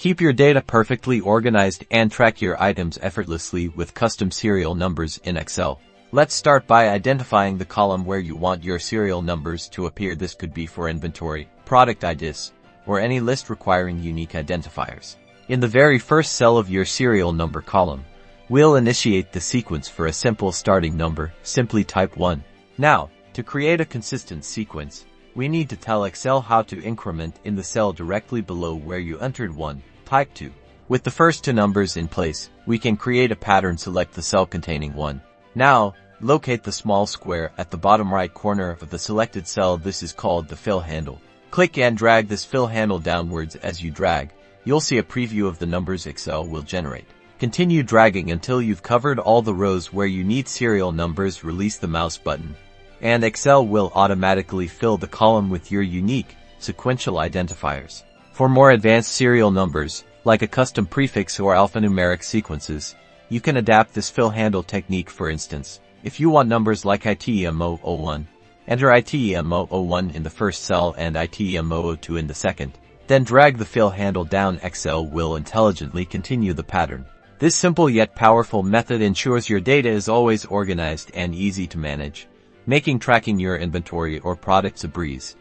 Keep your data perfectly organized and track your items effortlessly with custom serial numbers in Excel. Let's start by identifying the column where you want your serial numbers to appear. This could be for inventory, product IDs, or any list requiring unique identifiers. In the very first cell of your serial number column, we'll initiate the sequence for a simple starting number. Simply type 1. Now, to create a consistent sequence, we need to tell Excel how to increment in the cell directly below where you entered 1. Type 2. With the first two numbers in place, we can create a pattern. Select the cell containing 1. Now, locate the small square at the bottom right corner of the selected cell. This is called the fill handle. Click and drag this fill handle downwards. As you drag, you'll see a preview of the numbers Excel will generate. Continue dragging until you've covered all the rows where you need serial numbers. Release the mouse button, and Excel will automatically fill the column with your unique, sequential identifiers. For more advanced serial numbers, like a custom prefix or alphanumeric sequences, you can adapt this fill handle technique. For instance, if you want numbers like ITEM001, enter ITEM001 in the first cell and ITEM002 in the second. Then drag the fill handle down. Excel will intelligently continue the pattern. This simple yet powerful method ensures your data is always organized and easy to manage, making tracking your inventory or products a breeze.